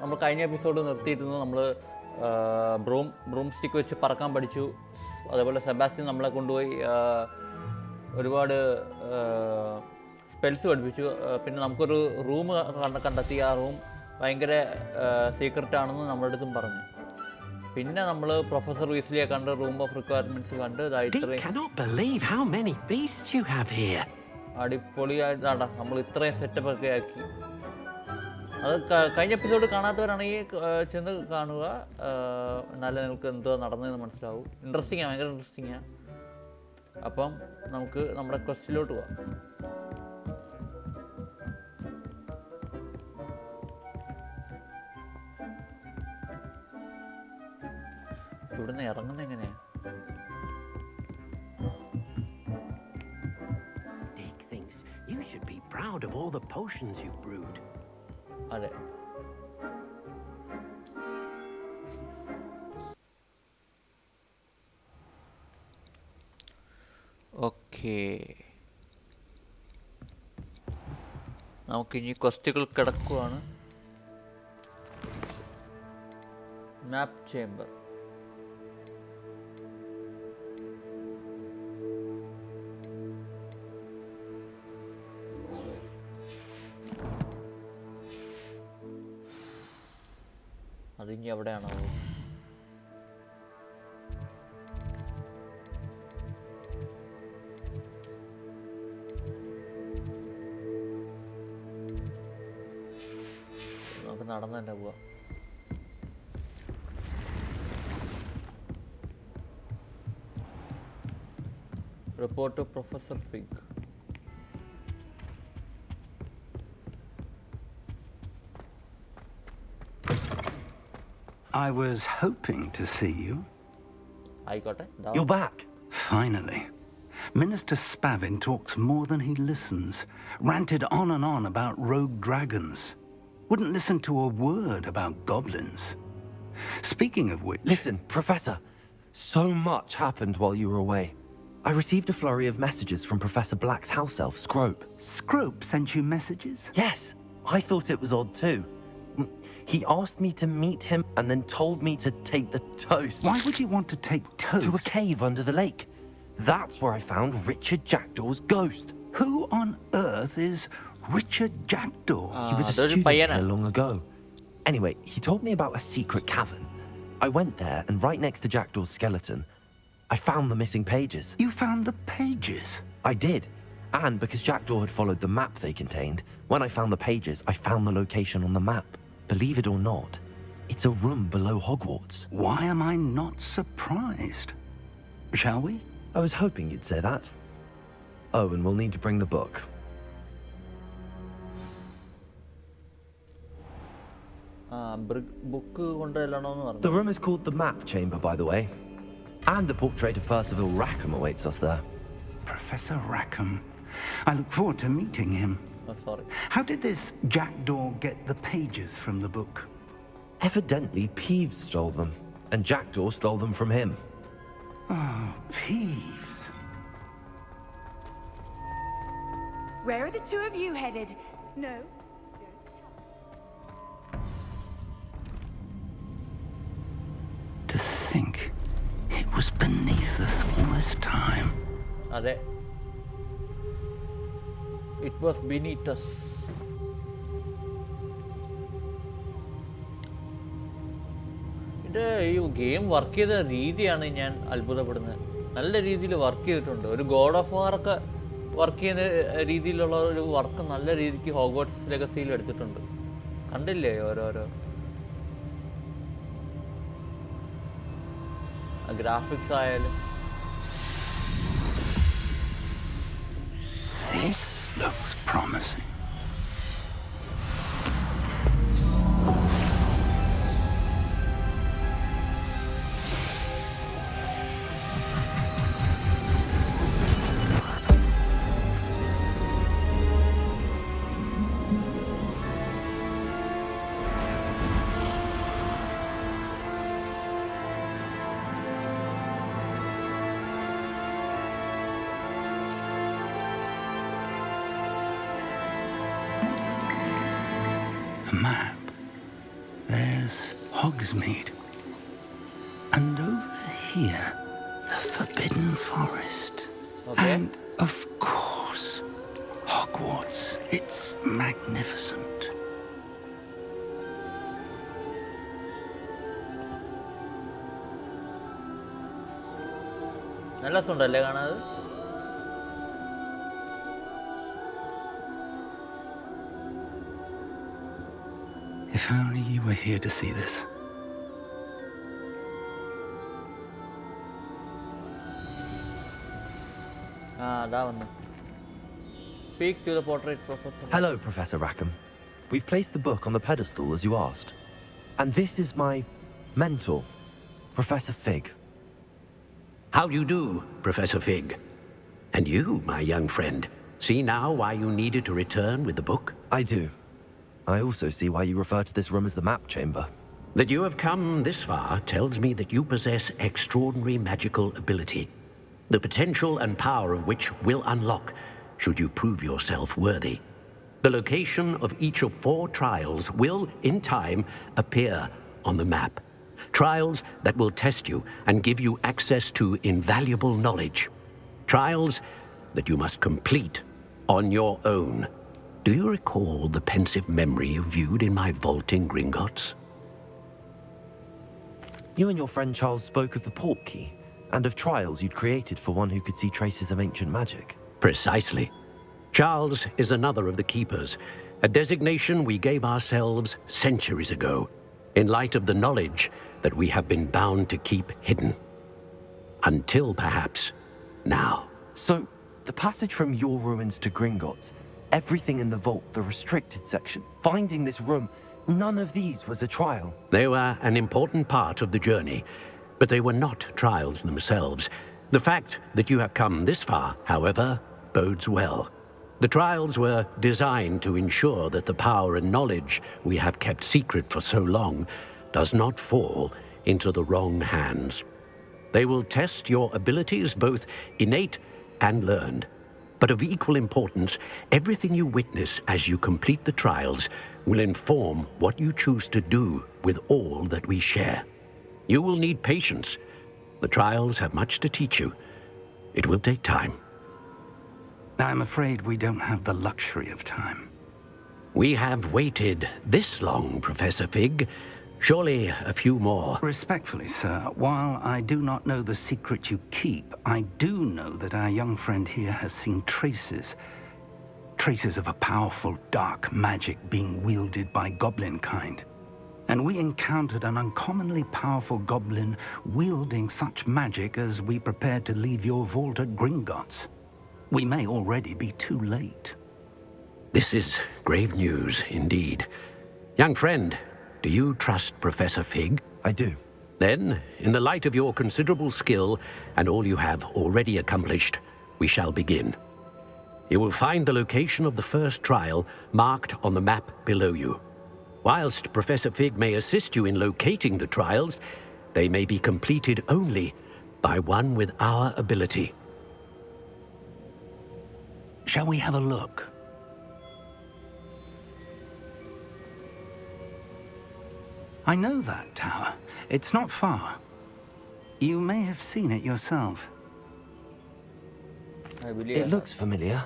നമ്മൾ കഴിഞ്ഞ എപ്പിസോഡ് നിർത്തിയിരുന്നത് നമ്മൾ ബ്രൂം സ്റ്റിക്ക് വെച്ച് പറക്കാൻ പഠിച്ചു. അതേപോലെ സെബാസ്റ്റ്യൻ നമ്മളെ കൊണ്ടുപോയി ഒരുപാട് സ്പെൽസ് പഠിപ്പിച്ചു. പിന്നെ നമുക്കൊരു റൂം കണ്ടെത്തി. ആ റൂം ഭയങ്കര സീക്രട്ട് ആണെന്ന് നമ്മുടെ അടുത്തും പറഞ്ഞു. പിന്നെ നമ്മൾ പ്രൊഫസർ വീസ്ലിയെ കണ്ട് റൂം ഓഫ് റിക്വയർമെന്റ്സ് കണ്ട് അടിപൊളിയായിട്ടാണ് നമ്മൾ ഇത്രയും സെറ്റപ്പ് ഒക്കെ ആക്കി. അത് കഴിഞ്ഞ എപ്പിസോഡ് കാണാത്തവരാണെങ്കിൽ ചെന്ന് കാണുക. എന്നാലും നിങ്ങൾക്ക് എന്തോ നടന്നതെന്ന് മനസ്സിലാവും. ഇൻട്രസ്റ്റിംഗാണ്, ഭയങ്കര ഇൻട്രസ്റ്റിംഗാണ്. അപ്പം നമുക്ക് നമ്മുടെ ക്വസ്റ്റിലോട്ട് പോവാം. ഇവിടുന്ന് ഇറങ്ങുന്നത് എങ്ങനെയാ? അതെ, ഓക്കെ. നമുക്കിനി ക്വസ്റ്റുകൾ കിടക്കുവാണ്. മാപ്പ് ചേംബർ. അതിനി എവിടെയാണോ? നമുക്ക് നടന്നു തന്നെ പോവാം. Report professor fig. I was hoping to see you. You're back. Finally. Minister Spavin talks more than he listens. Ranted on and on about rogue dragons. Wouldn't listen to a word about goblins. Speaking of which... Listen, Professor. So much happened while you were away. I received a flurry of messages from Professor Black's house elf, Scrope. Scrope sent you messages? Yes. I thought it was odd too. He asked me to meet him and then told me to take the toast. Why would you want to take toast? To a cave under the lake. That's where I found Richard Jackdaw's ghost. Who on earth is Richard Jackdaw? He was a student here long ago. Anyway, he told me about a secret cavern. I went there, and right next to Jackdaw's skeleton, I found the missing pages. You found the pages? I did. And because Jackdaw had followed the map they contained, when I found the pages, I found the location on the map. Believe it or not, it's a room below Hogwarts. Why am I not surprised? Shall we? I was hoping you'd say that. Oh, and we'll need to bring the book. The room is called the Map Chamber, by the way. And a portrait of Percival Rackham awaits us there. Professor Rackham. I look forward to meeting him. Sorry. How did this Jackdaw get the pages from the book? Evidently, Peeves stole them, and Jackdaw stole them from him. Oh, Peeves. Where are the two of you headed? No. To think it was beneath us all this time. Ade. It was beneath us. ഈ game work ചെയ്ത രീതിയാണ് ഞാൻ അത്ഭുതപ്പെടുന്നത്. നല്ല രീതിയിൽ work ചെയ്തിട്ടുണ്ട്. ഒരു God of വാറൊക്കെ work ചെയ്യുന്ന രീതിയിലുള്ള ഒരു വർക്ക് നല്ല രീതിക്ക് ഹോഗ്വാർട്സ് ലെഗസിയിൽ എടുത്തിട്ടുണ്ട്. കണ്ടില്ലേ ഓരോരോ ഗ്രാഫിക്സ് ആയാലും. This looks promising. there's Hogsmeade. And over here, the Forbidden Forest. Okay. And, of course, Hogwarts. It's magnificent. നല്ല രസമുണ്ടല്ലേ കാണാത്? If only you were here to see this. അതാ വന്നു. Speak to the portrait professor. Hello, Professor Rackham. We've placed the book on the pedestal as you asked. And this is my mentor, Professor Fig. How do you do, Professor Fig? And you, my young friend, see now why you needed to return with the book? I do. I also see why you refer to this room as the map chamber. That you have come this far tells me that you possess extraordinary magical ability, the potential and power of which will unlock should you prove yourself worthy. The location of each of 4 trials will, in time, appear on the map. Trials that will test you and give you access to invaluable knowledge. Trials that you must complete on your own. Do you recall the pensive memory you viewed in my vault in Gringotts? You and your friend Charles spoke of the port key and of trials you'd created for one who could see traces of ancient magic. Precisely. Charles is another of the keepers, a designation we gave ourselves centuries ago, in light of the knowledge that we have been bound to keep hidden. Until perhaps now. So, the passage from your ruins to Gringotts, everything in the vault, the restricted section, finding this room, none of these was a trial. They were an important part of the journey, but they were not trials themselves. The fact that you have come this far, however, bodes well. The trials were designed to ensure that the power and knowledge we have kept secret for so long does not fall into the wrong hands. They will test your abilities, both innate and learned. But of equal importance, everything you witness as you complete the trials will inform what you choose to do with all that we share. You will need patience. The trials have much to teach you. It will take time. I'm afraid we don't have the luxury of time. We have waited this long, Professor Fig. Surely a few more. Respectfully, sir, while I do not know the secret you keep, I do know that our young friend here has seen traces of a powerful dark magic being wielded by goblin kind. And we encountered an uncommonly powerful goblin wielding such magic as we prepared to leave your vault at Gringotts. We may already be too late. This is grave news indeed. Young friend, do you trust Professor Fig? I do. Then, in the light of your considerable skill and all you have already accomplished, we shall begin. You will find the location of the first trial marked on the map below you. Whilst Professor Fig may assist you in locating the trials, they may be completed only by one with our ability. Shall we have a look? I know that tower. It's not far. You may have seen it yourself. I believe It looks familiar.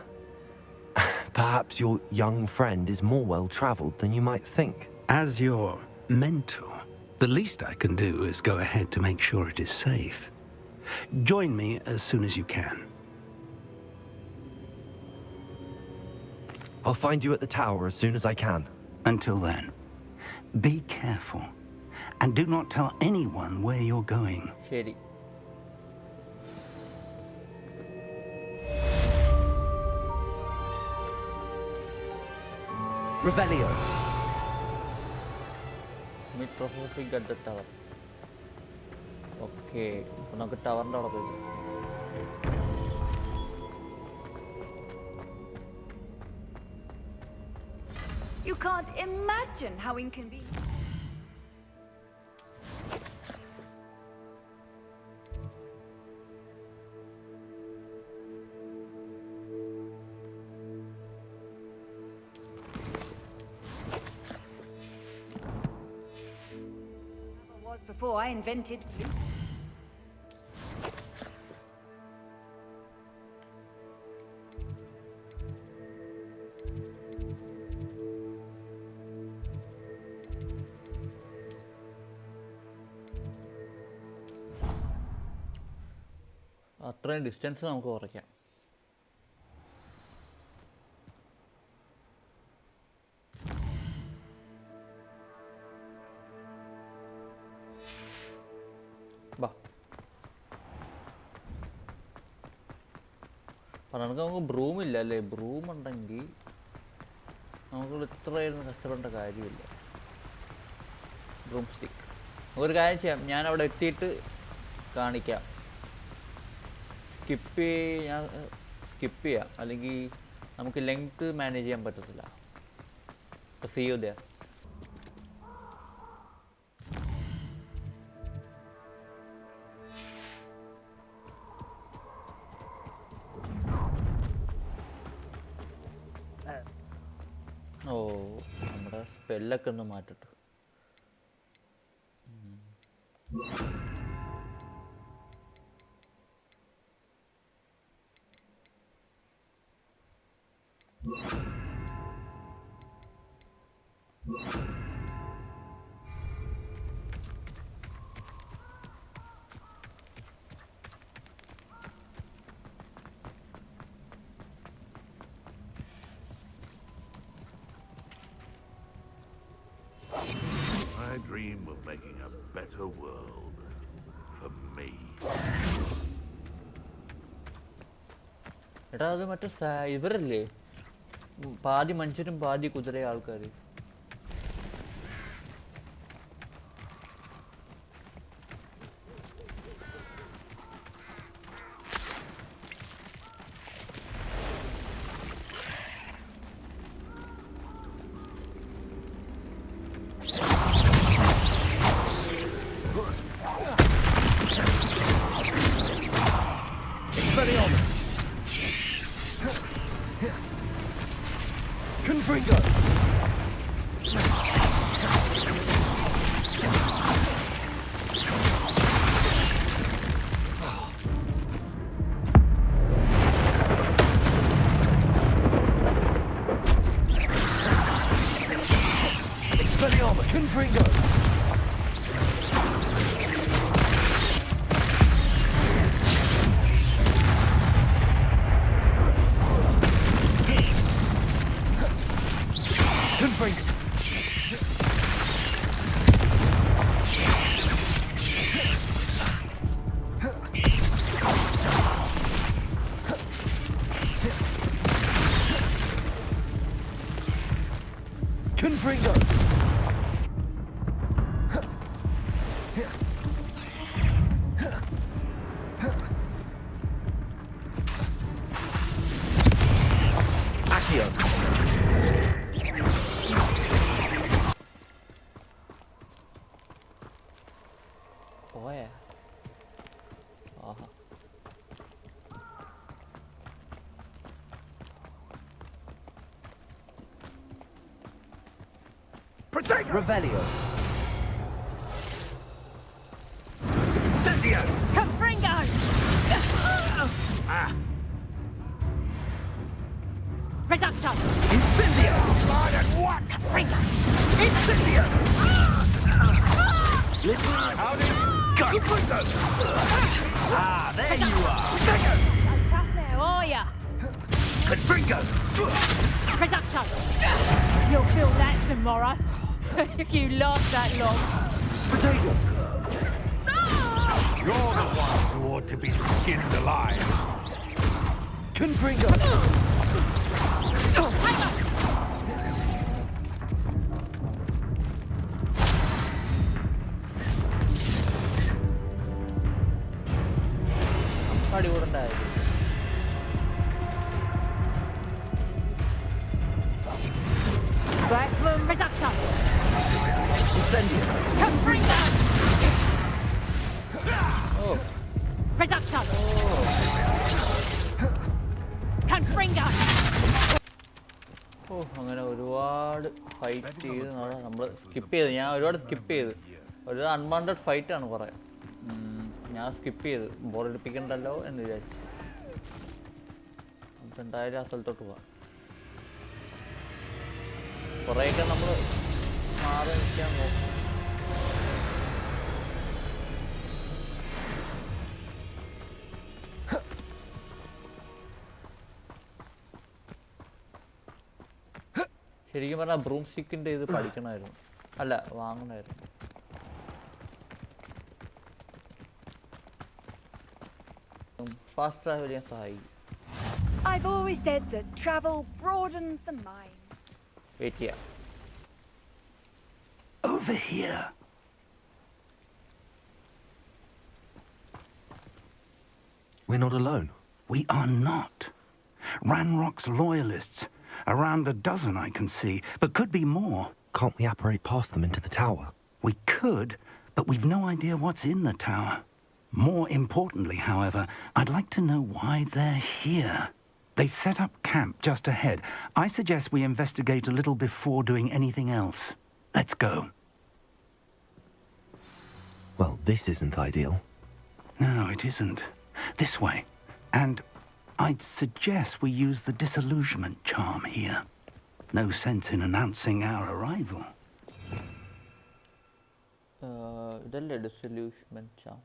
Perhaps your young friend is more well-traveled than you might think. As your mentor, the least I can do is go ahead to make sure it is safe. Join me as soon as you can. I'll find you at the tower as soon as I can. Until then, be careful. And do not tell anyone where you're going. ശരി. Revelio. Meet Professor Fig at the tower. Okay, അപ്പോൾ നമുക്ക് ടവറിൻ്റെ അവിടെ പോയി. You can't imagine how inconvenient. was before I invented flute. അത്രയും distance നമുക്ക് കുറയ്ക്കാം. ബാ പറഞ്ഞ നമുക്ക് ബ്രൂമില്ല അല്ലേ? ബ്രൂം ഉണ്ടെങ്കിൽ നമുക്ക് ഇത്രയൊന്നും കഷ്ടപ്പെടേണ്ട കാര്യമില്ല. ബ്രൂം സ്റ്റിക്ക് നമുക്കൊരു കാര്യം ചെയ്യാം, ഞാൻ അവിടെ എത്തിയിട്ട് കാണിക്കാം. സ്കിപ്പ് ചെയ്യാം, അല്ലെങ്കിൽ നമുക്ക് ലെങ്ത് മാനേജ് ചെയ്യാൻ പറ്റത്തില്ല. See you there. ഓ നമ്മുടെ സ്പെല്ലൊക്കെ ഒന്ന് മാറ്റട്ടെ. I dream of making a better world for me. എടാ അത് മറ്റേ ഇവരല്ലേ, പാതി മനുഷ്യരും പാതി കുതിര ആൾക്കാർ. പോയാ ആഹാ. Revelio. Confringo! Reducto! Incendio. Blood and what? Confringo! Incendio. Ah, there you are. Don't cut there, are ya? Confringo. Reducto! You'll feel that tomorrow, if you last that long. Potato. You're the ones who ought to be skinned alive. Confringo. അടി കൂടണ്ടായിരുന്നു. Black Bloom Reducto! Incendio. Confringo! ഓ Reducto! Confringo! ഓ അങ്ങനെ ഒരുപാട് fight ചെയ്ത് നമ്മൾ skip ചെയ്ത്, ഞാൻ ഒരുപാട് skip ചെയ്ത്. ഒരു അൺവാണ്ടഡ് ഫൈറ്റാണ് കുറേ. ഞാൻ സ്കിപ്പ് ചെയ്ത് ബോറടിപ്പിക്കണ്ടല്ലോ എന്ന് വിചാരിച്ചു. നമുക്ക് എന്തായാലും ആ സ്ഥലത്തോട്ട് പോവാം. കുറേയൊക്കെ നമ്മൾ മാറി നിൽക്കാൻ നോക്കും. ശരിക്കും പറഞ്ഞാൽ ബ്രൂം സ്റ്റിക്കിൻ്റെ ഇത് പഠിക്കണമായിരുന്നു, അല്ല വാങ്ങണമായിരുന്നു. ഫാസ്റ്റ് ട്രാവൽ ചെയ്യാൻ സഹായിക്കും. I've always said that travel broadens the mind. Wait ചെയ്യാം. Over here. We're not alone. We are not. Ranrock's loyalists. Around a dozen I can see, but could be more. Can't we apparate past them into the tower? We could, but we've no idea what's in the tower. More importantly, however, I'd like to know why they're here. They've set up camp just ahead. I suggest we investigate a little before doing anything else. Let's go. Well, this isn't ideal. No, it isn't. This way. And I'd suggest we use the disillusionment charm here. No sense in announcing our arrival. ഇതല്ലേ ഡിസൊല്യൂഷൻമെന്റ് charm?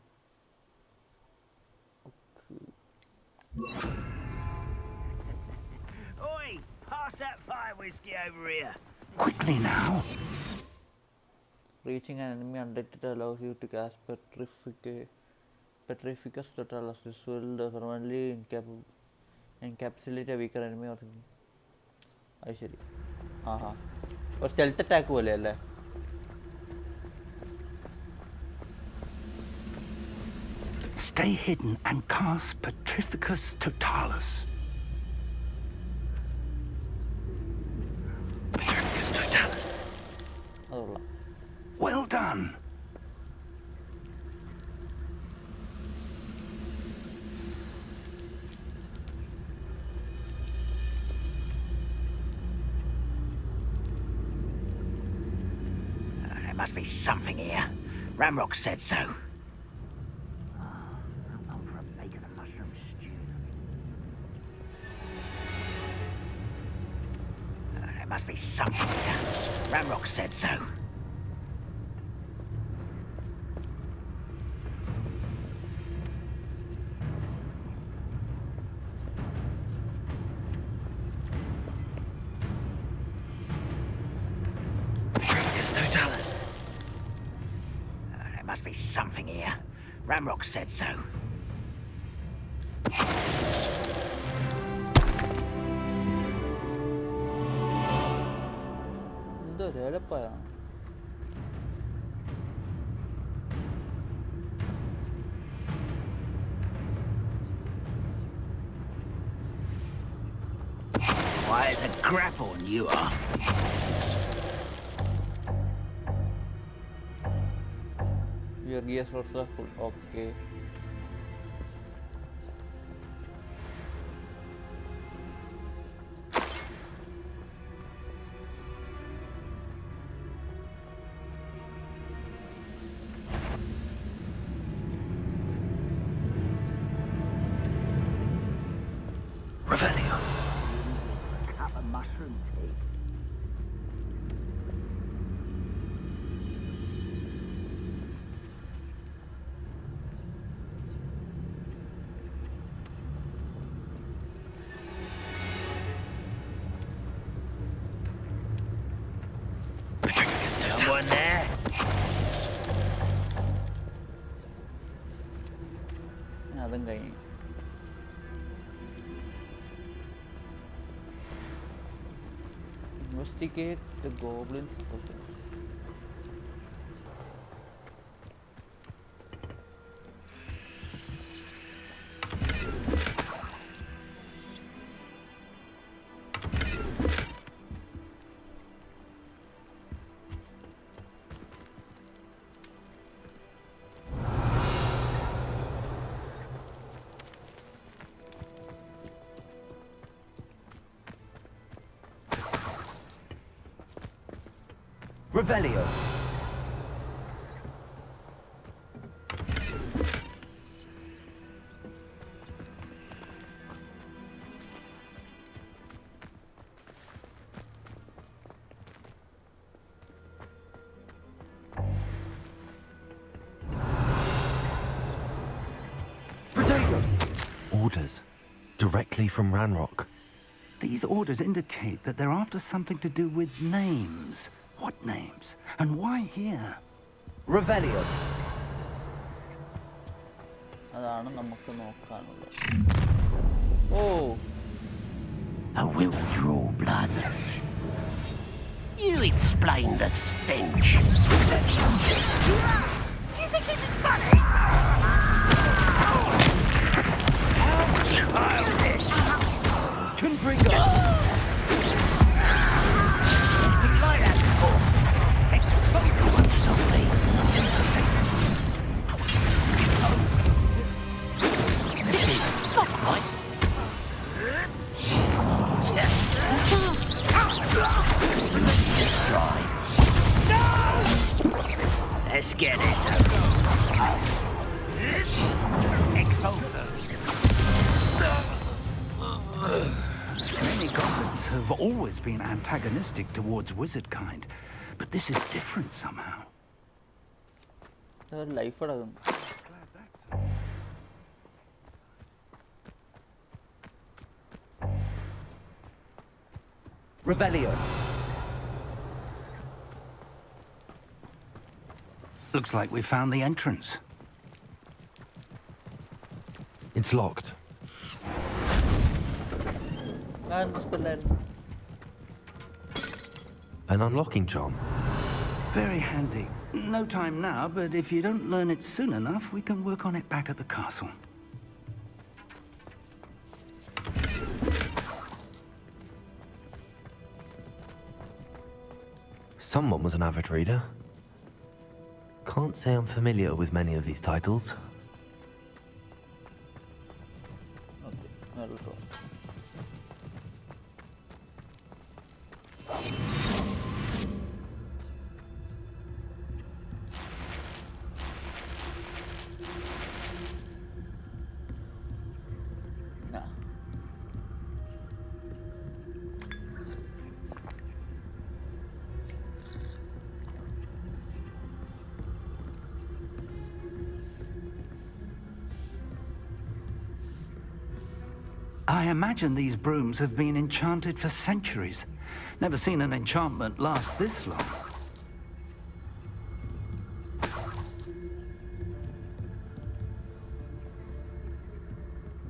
Oi! Pass that fire whiskey over here. Quickly now. Reaching an enemy undetected allows you to cast Petrificus Totalis. This will permanently encapsulate a weaker enemy or something. അത് ശരി. ആഹാ, ഒരു stealth attack പോലെ അല്ലേ? Stay hidden and cast Petrificus Totalis. Petrificus Totalis. അതുള്ള Well done. There must be something here. Ramrock said so. I'm for a bacon and mushroom stew. There must be something here. Ramrock said so. Petrificus Totalis. There must be something here. Ramrock said so. എന്തൊരു എളുപ്പമാണ്. Why, it's a grapple and you are. Your gear sources are full. Okay. Revelio. Cup of mushroom tea. Petrificus Totalis. Someone there? അതും കഴിഞ്ഞു. Investigate the goblin's presence. Revelio. orders. Directly from Ranrock. These orders indicate that they're after something to do with names. What names? And why here? Revelio. അതാണ് നമുക്ക് നോക്കാനുള്ളത്. ഓ I will draw blood. You explain the stench. Do you think this is funny? How childish. Confringo. Anything like that before? Expose you won't stop me. This is not right. Let's try. No! Let's get this over. Expulso. Many goblins have always been antagonistic towards wizard kind, but this is different somehow. Life അടക്കും. Revelio. Looks like we found the entrance. It's locked. An unlocking charm. Very handy. No time now, but if you don't learn it soon enough, we can work on it back at the castle. Someone was an avid reader. Can't say I'm familiar with many of these titles. I imagine these brooms have been enchanted for centuries. Never seen an enchantment last this long.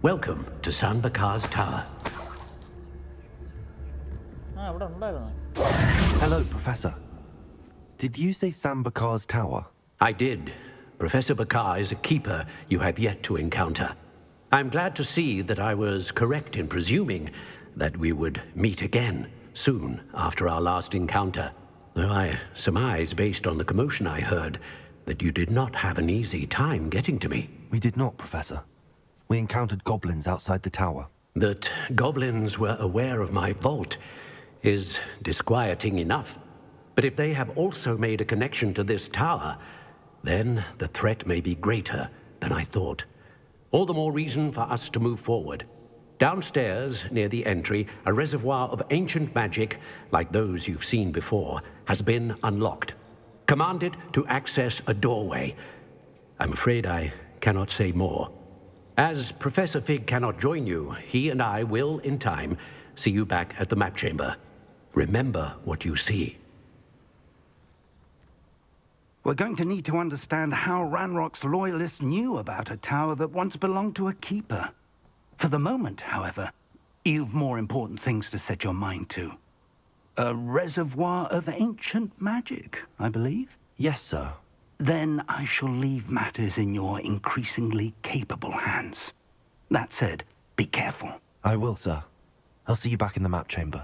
Welcome to San Bakar's Tower. Hello, Professor. Did you say Sam Bakar's tower? I did. Professor Bakar is a keeper you have yet to encounter. I'm glad to see that I was correct in presuming that we would meet again soon after our last encounter. Though I surmise, based on the commotion I heard, that you did not have an easy time getting to me. We did not, Professor. We encountered goblins outside the tower. That goblins were aware of my vault is disquieting enough. But if they have also made a connection to this tower, then the threat may be greater than I thought. All the more reason for us to move forward. Downstairs, near the entry, a reservoir of ancient magic, like those you've seen before, has been unlocked. Command it to access a doorway. I'm afraid I cannot say more. As Professor Fig cannot join you, he and I will, in time, see you back at the map chamber. Remember what you see. We're going to need to understand how Ranrock's loyalists knew about a tower that once belonged to a keeper. For the moment, however, you've more important things to set your mind to. A reservoir of ancient magic, I believe? Yes, sir. Then I shall leave matters in your increasingly capable hands. That said, be careful. I will, sir. I'll see you back in the map chamber.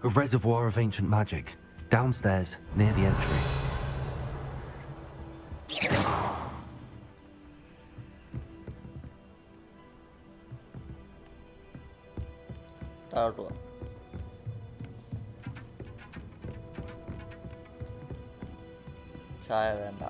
A reservoir of ancient magic, downstairs, near the entry. താഴോട്ട് ചായ വേണ്ട.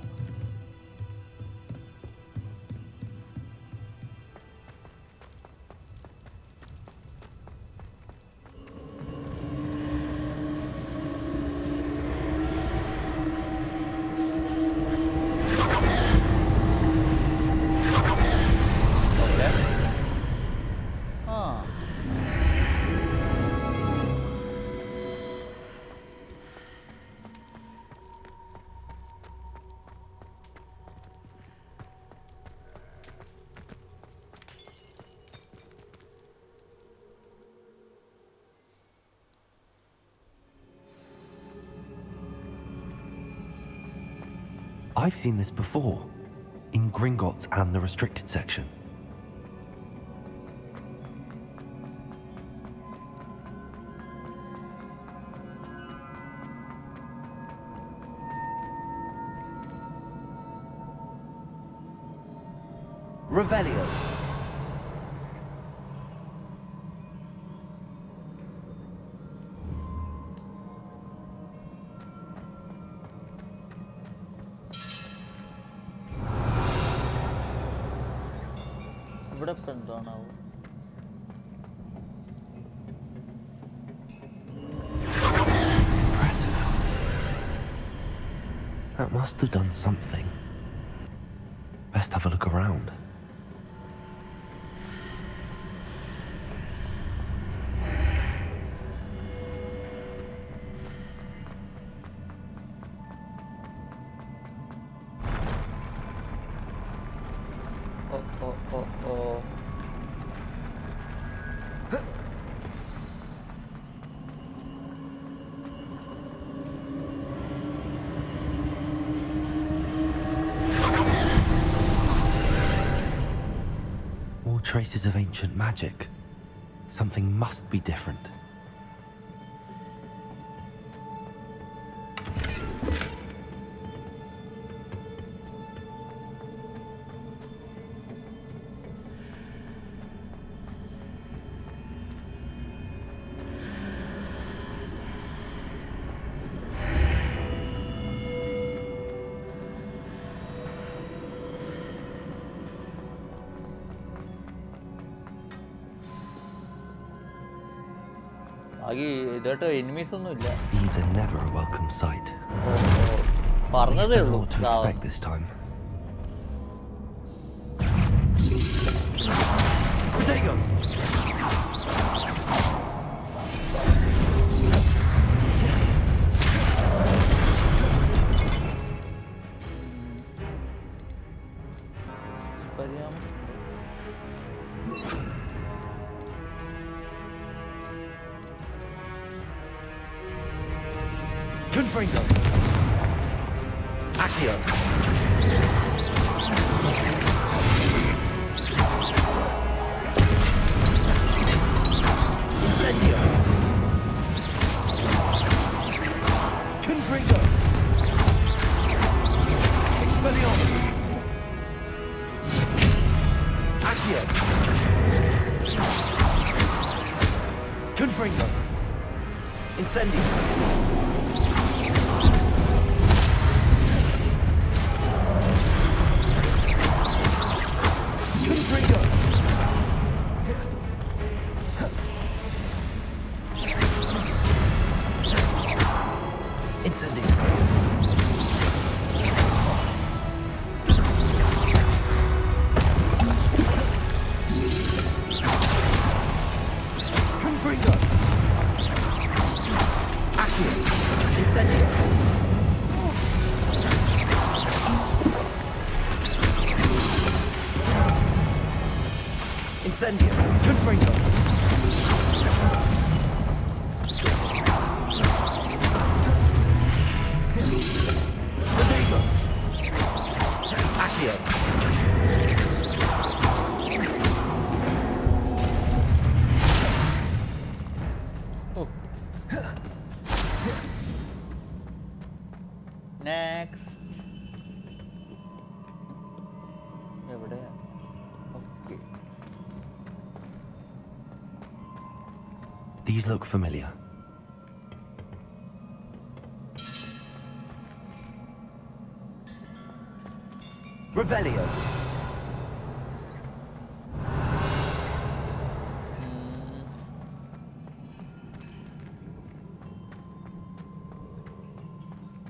I've seen this before, in Gringotts and the restricted section. Revelio. ഇവിടെ ഇപ്പം എന്താണാവും? Impressive. That must have done something. Best have a look around. Oh. More traces of ancient magic. Something must be different. ആകെ ഇതായിട്ട് enemies ഒന്നും ഇല്ല. These are never a welcome sight. പറഞ്ഞതേ ഉള്ളൂ. What to expect this time. Diagon. Confringo. Accio. Incendio. Confringo. Expelliarmus. Accio. Confringo. Incendio. Incendio. Confringo. Accio. Incendio. Incendio. Confringo. Diagon. Accio. Next. എവിടെയാ? Okay. These look familiar. Revelio.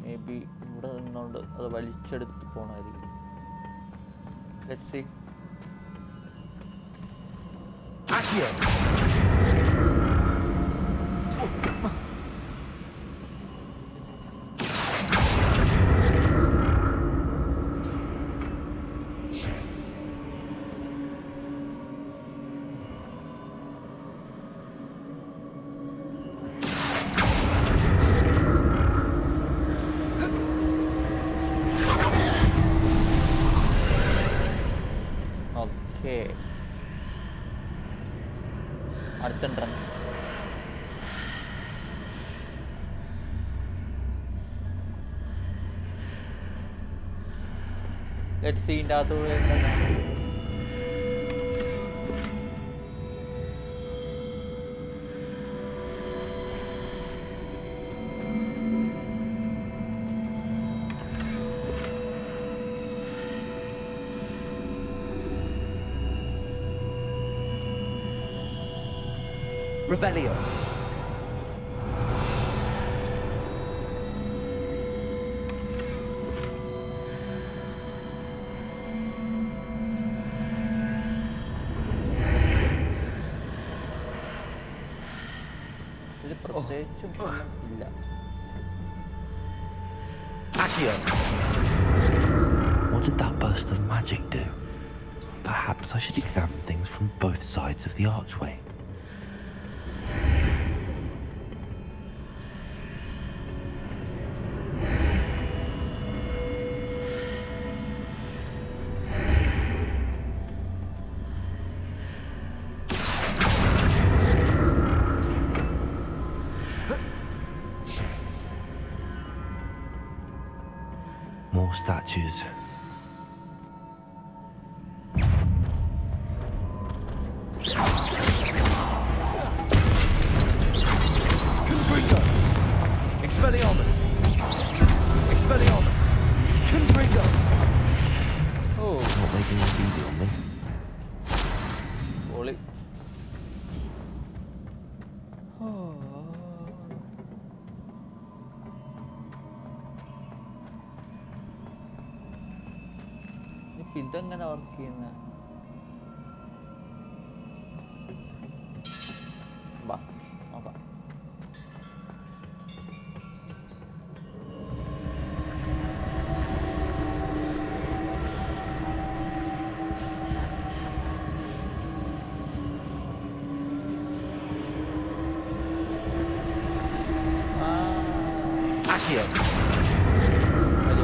Maybe ഇവിടെ നിന്നുകൊണ്ട് അത് വലിച്ചെടുത്ത് പോണായിരിക്കും. Let's see. Accio. സീൻ്റെ അകത്തൂടെ എന്താ കാണുന്നത്? Revelio. ഇത് പ്രത്യേകിച്ചും ഒന്നും ഇല്ല. Accio. What did that burst of magic do? Perhaps I should examine things from both sides of the archway. More statues. Confringo. Expelliarmus. Expelliarmus. Confringo. Oh, Not making this easy on me. പൊളി. ഇതെങ്ങനെ work ചെയ്യുന്ന? വാ നോക്കാം. Accio.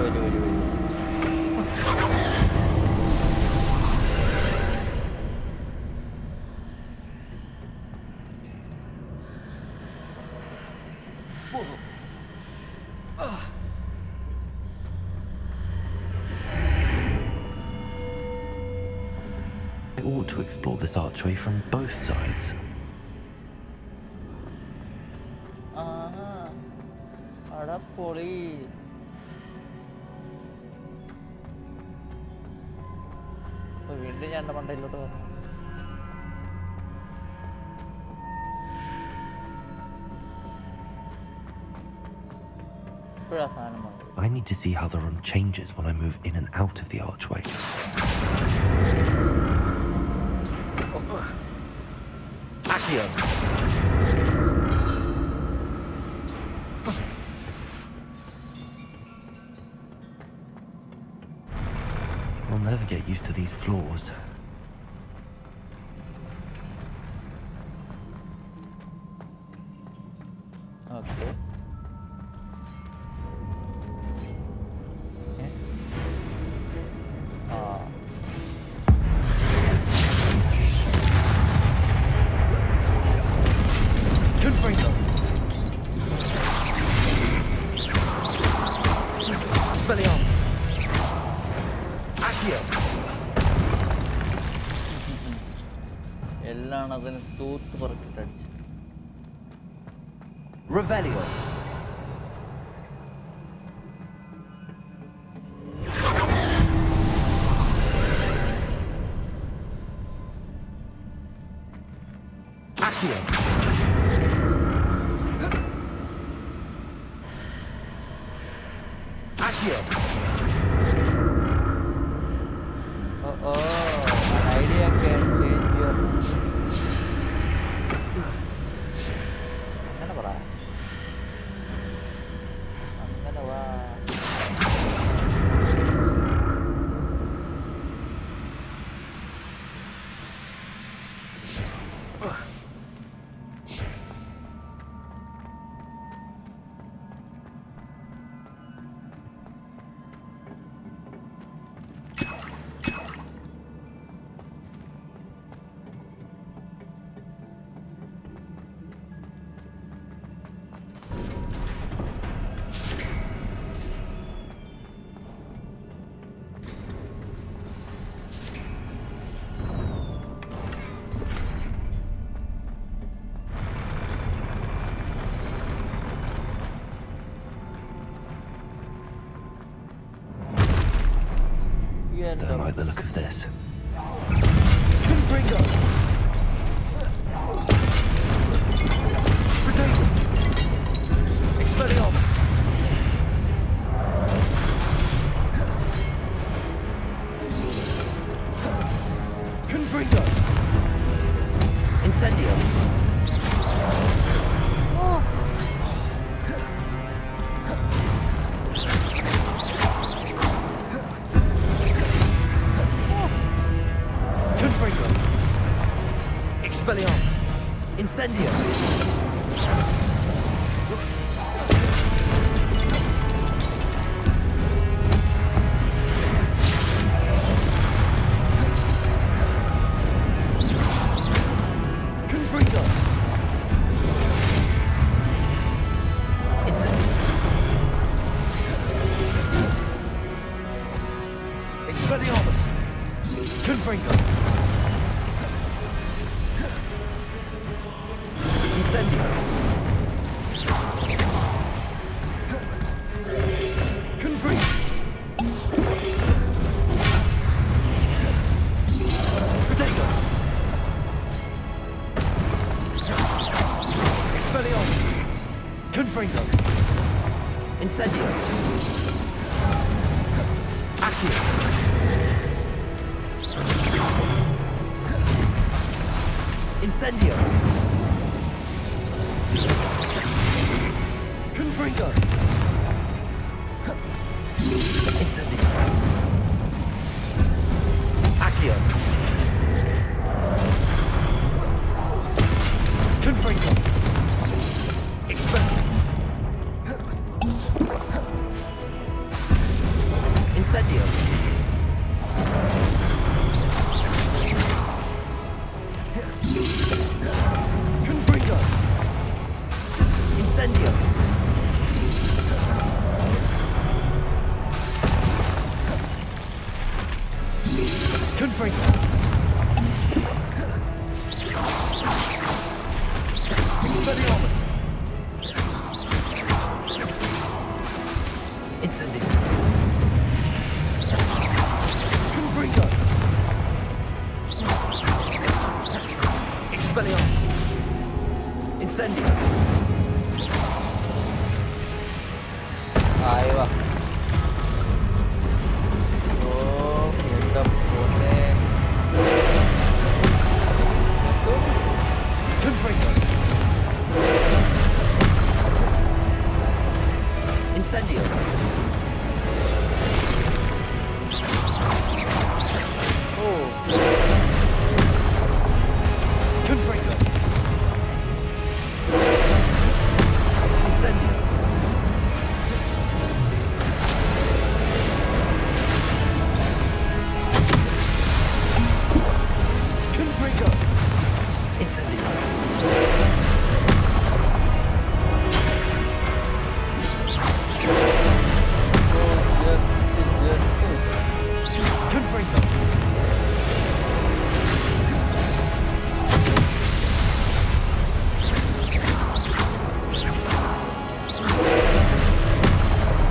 വരൂ. I ought to explore this archway from both sides. അടാ പൊളി. വീണ്ടും ഞാൻ എൻ്റെ മണ്ടയിലോട്ട് വന്നു. ഇപ്പോഴാ സാധനം വന്നത്. I need to see how the room changes when I move in and out of the archway. Accio. I'll never get used to these floors. Okay. Confringo. Expelliarmus. Accio. എല്ലാം അതിന് തൂത്ത് പറക്കിട്ടടിച്ചു. Revelio. Accio. Accio. Oh, an idea can change your. അങ്ങനെ പറ. അങ്ങനെ വാ. Don't like the look of this. Confringo. Potato. Expelliarmus. Confringo. Incendio. Confringo. Expelliarmus. Incendio. Confringo. Incendio. Expelliarmus. Confringo. Incendio. Confringo. Potato. Expelliarmus. Confringo. Incendio. Accio. Incendio. Confringo. Incendio. Accio. Confringo. Expelliarmus. Incendio. Confringo. Incendio. Confringo. Expelliarmus. Incendio. Confringo. Expelliarmus. Incendio. Ahí va. Oh, എന്താ പൊന്നെ. Confringo. Incendio. Oh, Confringo. Incendio. Confringo. Incendio. Confringo.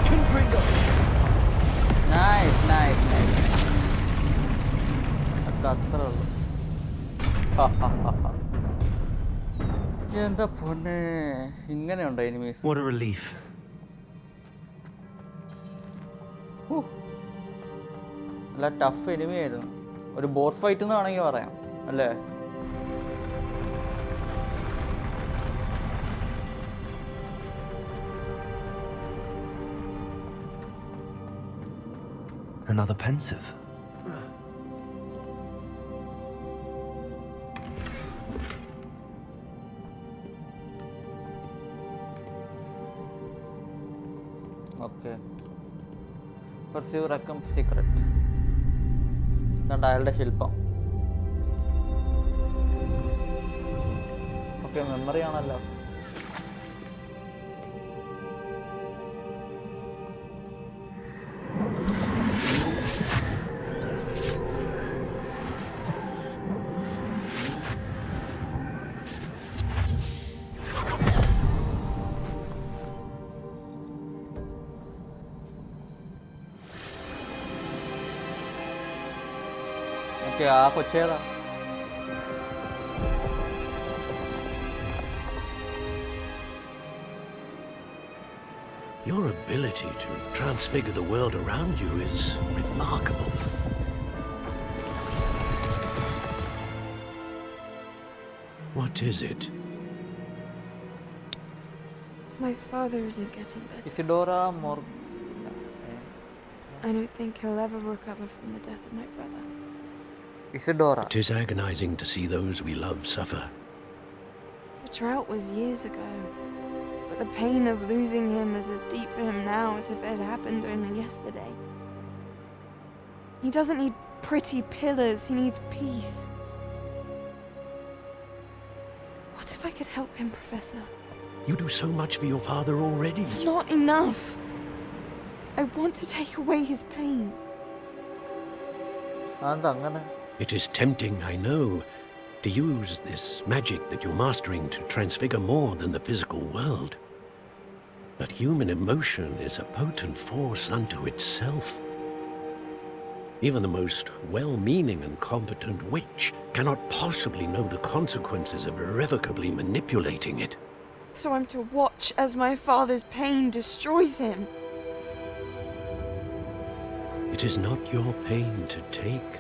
Confringo. Nice nice nice. അത്ര ഉള്ളു. എന്താ പൊന്നെ, ഇങ്ങനെയുണ്ടോ enemies? What a relief. നല്ല tough enemy ആയിരുന്നു. ഒരു boss fight എന്ന് വേണമെങ്കിൽ പറയാം അല്ലേ? Another pensive. ഓക്കെ. പെർസീവ് റെക്കം സീക്രട്ട്. കണ്ട അയാളുടെ ശില്പം. ഓക്കെ, മെമ്മറി ആണല്ലോ. ഓക്കെ ആ കൊച്ചേതാ? Your ability to transfigure the world around you is remarkable. What is it? My father isn't getting better. ഇസിഡോറ I don't think he'll ever recover from the death of my brother. ഇസിഡോറ. It is agonizing to see those we love suffer. The drought was years ago, but the pain of losing him is as deep for him now as if it had happened only yesterday. He doesn't need pretty pillars, he needs peace. What if I could help him, Professor? You do so much for your father already. It's not enough. I want to take away his pain. അതെന്താ അങ്ങനെ? It is tempting, I know, to use this magic that you're mastering to transfigure more than the physical world. But human emotion is a potent force unto itself. Even the most well-meaning and competent witch cannot possibly know the consequences of irrevocably manipulating it. So I'm to watch as my father's pain destroys him. It is not your pain to take.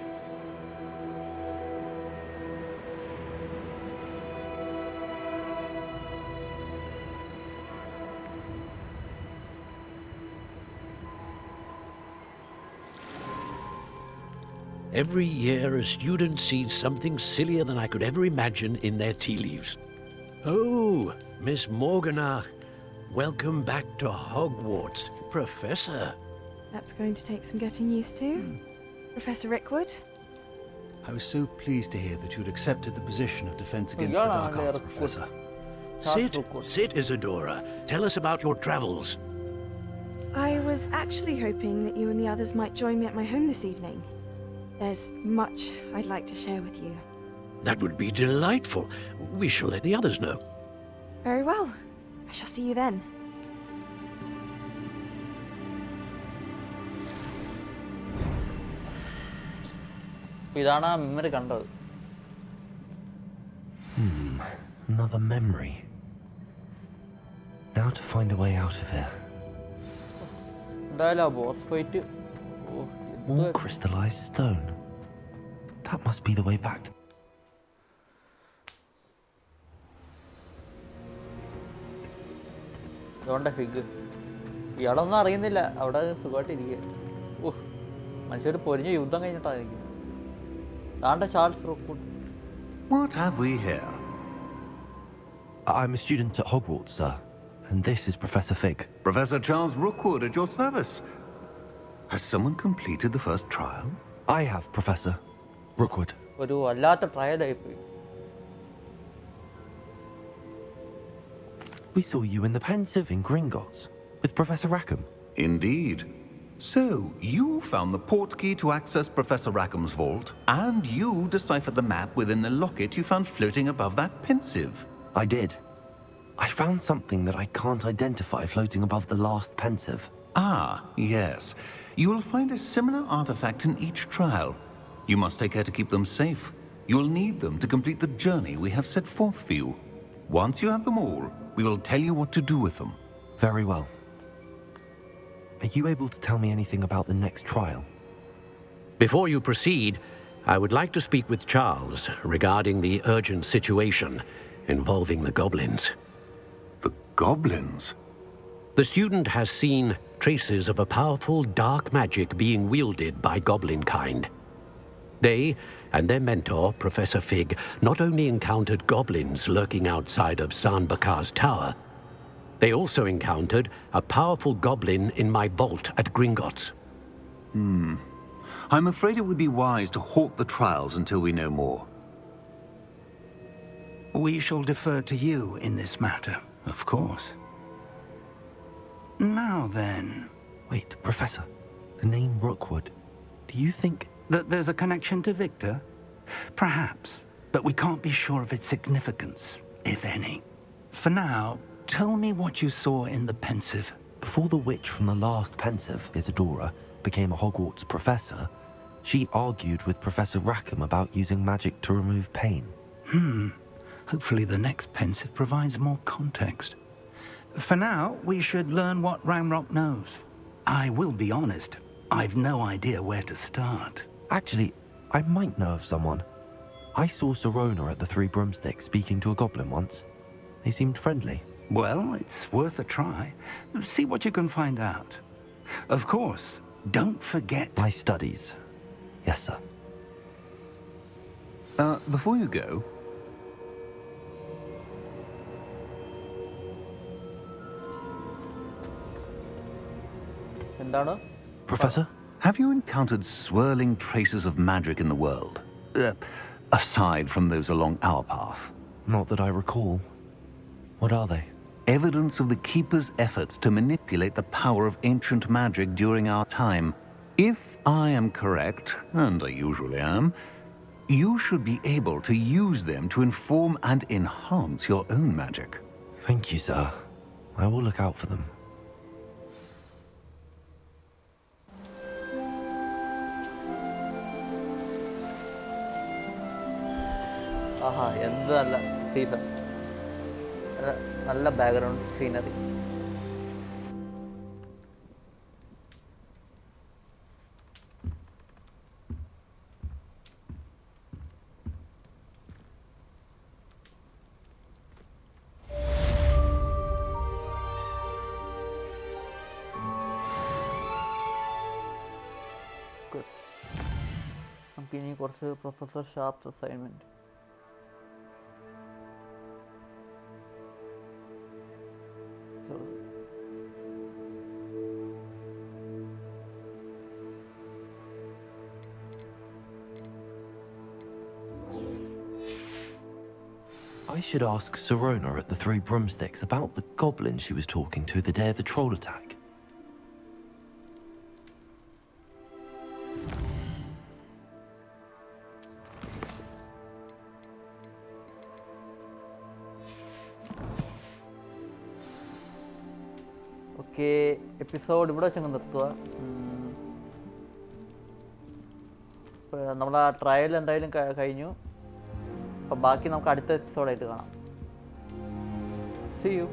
Every year, a student sees something sillier than I could ever imagine in their tea leaves. Oh, Miss Morgana, welcome back to Hogwarts, Professor. That's going to take some getting used to. Professor Rickwood? I was so pleased to hear that you'd accepted the position of Defense Against the Dark Arts, Professor. Sit, Isadora. Tell us about your travels. I was actually hoping that you and the others might join me at my home this evening. There's much I'd like to share with you. That would be delightful. We shall let the others know. Very well. I shall see you then. ഇതാണ് ആ memory കണ്ടത്. Another memory. Now to find a way out of here. എന്തായാലും ആ boss fight More crystallized stone. That must be the way back to... ഇതുകൊണ്ട ഫിഗ് ഇയാളൊന്നും അറിയുന്നില്ല, അവിടെ സുഖമായിട്ടിരിക്കുക. ഓഹ്, മനുഷ്യർ പൊരിഞ്ഞ യുദ്ധം കഴിഞ്ഞിട്ടായിരിക്കും. അതാണ്ട Charles Rockwood. What have we here? I'm a student at Hogwarts, sir. And this is Professor Fig. Professor Charles Rookwood at your service. Has someone completed the first trial? I have, Professor Rookwood. ഒരു വല്ലാത്ത ട്രയലായിപ്പോയി. We saw you in the Pensieve in Gringotts with Professor Rackham. Indeed. So, you found the port key to access Professor Rackham's vault, and you deciphered the map within the locket you found floating above that Pensieve. I did. I found something that I can't identify floating above the last Pensieve. Ah, yes. You will find a similar artifact in each trial. You must take care to keep them safe. You will need them to complete the journey we have set forth for you. Once you have them all, we will tell you what to do with them. Very well. Are you able to tell me anything about the next trial? Before you proceed, I would like to speak with Charles regarding the urgent situation involving the goblins. The goblins? The student has seen traces of a powerful dark magic being wielded by goblin kind. They and their mentor, Professor Fig, not only encountered goblins lurking outside of San Bakar's tower, they also encountered a powerful goblin in my vault at Gringotts. I'm afraid it would be wise to halt the trials until we know more. We shall defer to you in this matter, of course. Now then... Wait, Professor. The name Rookwood. Do you think... that there's a connection to Victor? Perhaps, but we can't be sure of its significance, if any. For now, tell me what you saw in the Pensieve. Before the witch from the last Pensieve, Isadora, became a Hogwarts professor, She argued with Professor Rackham about using magic to remove pain. Hopefully the next Pensieve provides more context. For now, we should learn what Ranrock knows. I will be honest, I've no idea where to start. Actually, I might know of someone. I saw Sirona at the Three Broomsticks speaking to a goblin once. They seemed friendly. Well, it's worth a try. See what you can find out. Of course, don't forget... My studies. Yes, sir. Before you go... എന്താണ്? Professor? Have you encountered swirling traces of magic in the world? Aside from those along our path? Not that I recall. What are they? Evidence of the Keeper's efforts to manipulate the power of ancient magic during our time. If I am correct, and I usually am, you should be able to use them to inform and enhance your own magic. Thank you, sir. I will look out for them. ആഹാ എന്ത് നല്ല season, നല്ല background scenery. നമുക്കിനി കുറച്ച് professor sharps assignment. I should ask Sirona at the Three Broomsticks about the goblin she was talking to the day of the troll attack. Okay, episode ഇവിടെ വെച്ചങ്ങ് നിർത്തുക. നമ്മൾ ആ trial എന്തായാലും കഴിഞ്ഞു. അപ്പോൾ ബാക്കി നമുക്ക് അടുത്ത എപ്പിസോഡായിട്ട് കാണാം. See you.